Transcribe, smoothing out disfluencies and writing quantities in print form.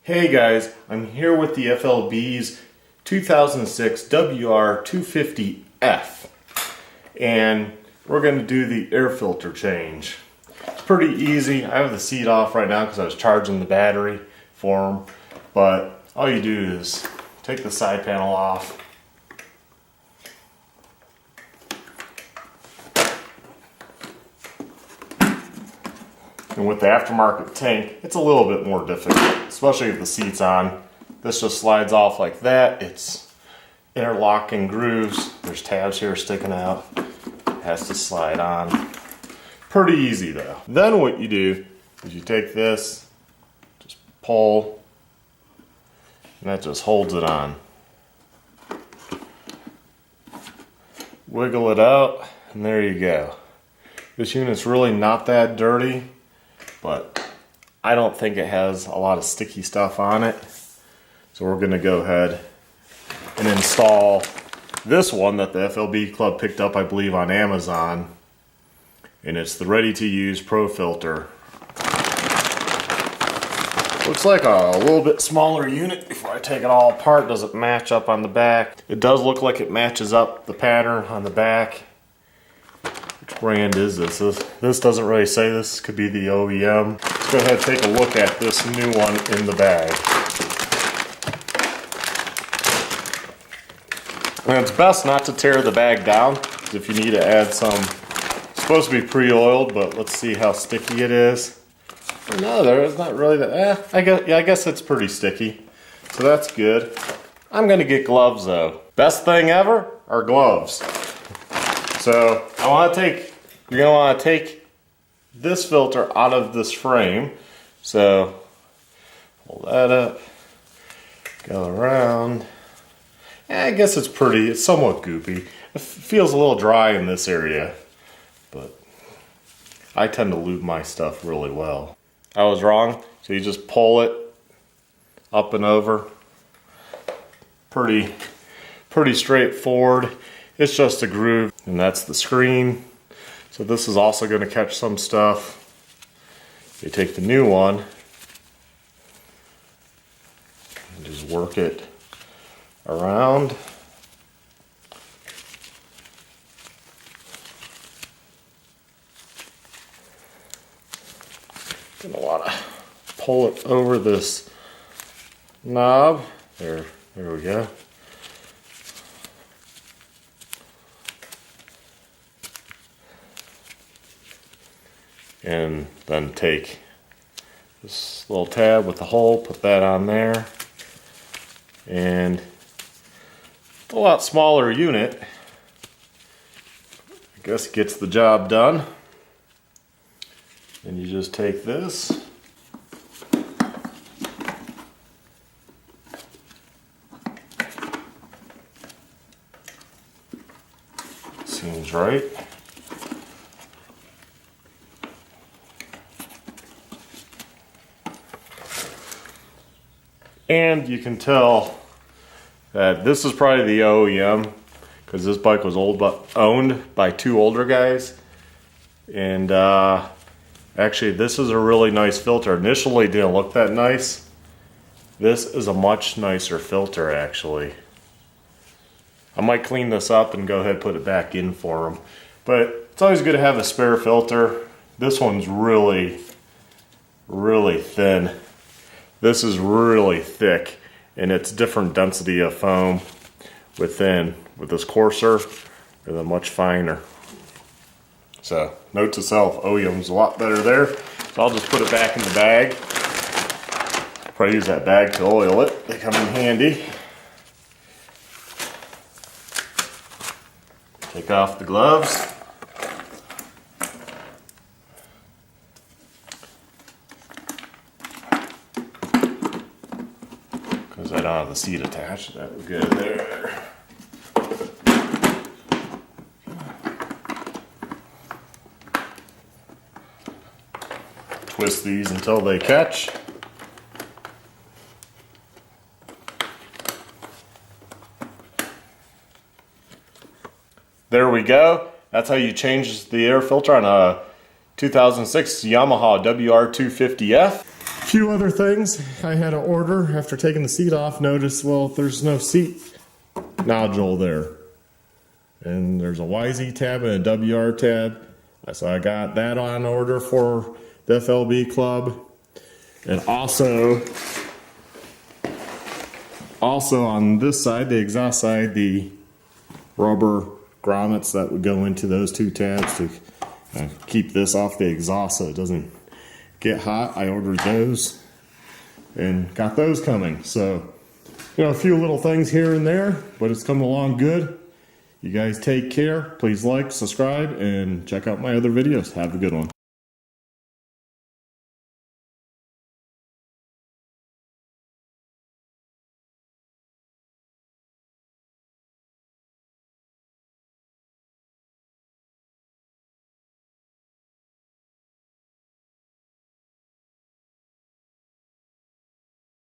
Hey guys, I'm here with the FLB's 2006 WR250F, and we're going to do the air filter change. It's pretty easy. I have the seat off right now because I was charging the battery for them, but all you do is take the side panel off. And with the aftermarket tank, it's a little bit more difficult, especially if the seat's on. This just slides off like that. It's interlocking grooves. There's tabs here sticking out. It has to slide on. Pretty easy though. Then what you do is you take this, just pull, and that just holds it on. Wiggle it out, and there you go. This unit's really not that dirty, but I don't think it has a lot of sticky stuff on it. So we're going to go ahead and install this one that the FLB Club picked up, I believe, on Amazon. And it's the ready-to-use ProFilter. Looks like a little bit smaller unit. Before I take it all apart, does it match up on the back? It does look like it matches up the pattern on the back. Which brand is this? This doesn't really say. This could be the OEM. Let's go ahead and take a look at this new one in the bag. And it's best not to tear the bag down if you need to add some. It's supposed to be pre-oiled, but let's see how sticky it is. No, there's not really that. I guess it's pretty sticky. So that's good. I'm gonna get gloves though. Best thing ever are gloves. So you're gonna want to take this filter out of this frame. So hold that up, go around. I guess it's somewhat goopy. It feels a little dry in this area, but I tend to lube my stuff really well. I was wrong. So you just pull it up and over. Pretty straightforward. It's just a groove, and that's the screen. So this is also going to catch some stuff. You take the new one and just work it around. Gonna want to pull it over this knob. There we go. And then take this little tab with the hole, put that on there, and a lot smaller unit, I guess, gets the job done. And you just take this, seems right. And you can tell that this is probably the OEM, because this bike was owned by two older guys. And actually, this is a really nice filter. Initially, it didn't look that nice. This is a much nicer filter, actually. I might clean this up and go ahead and put it back in for them. But it's always good to have a spare filter. This one's really, really thin. This is really thick, and it's different density of foam within. With this coarser, they're much finer. So, note to self, OEM's a lot better there. So I'll just put it back in the bag. Probably use that bag to oil it. They come in handy. Take off the gloves. Because I don't have the seat attached. That would go there. Twist these until they catch. There we go. That's how you change the air filter on a 2006 Yamaha WR250F. few other things I had to order after taking the seat off. Noticed, well, there's no seat nodule there. And there's a YZ tab and a WR tab. So I got that on order for the FLB club. And also on this side, the exhaust side, the rubber grommets that would go into those two tabs to keep this off the exhaust so it doesn't get hot. I ordered those and got those coming. So, you know, a few little things here and there, but it's coming along good. You guys take care. Please like, subscribe, and check out my other videos. Have a good one.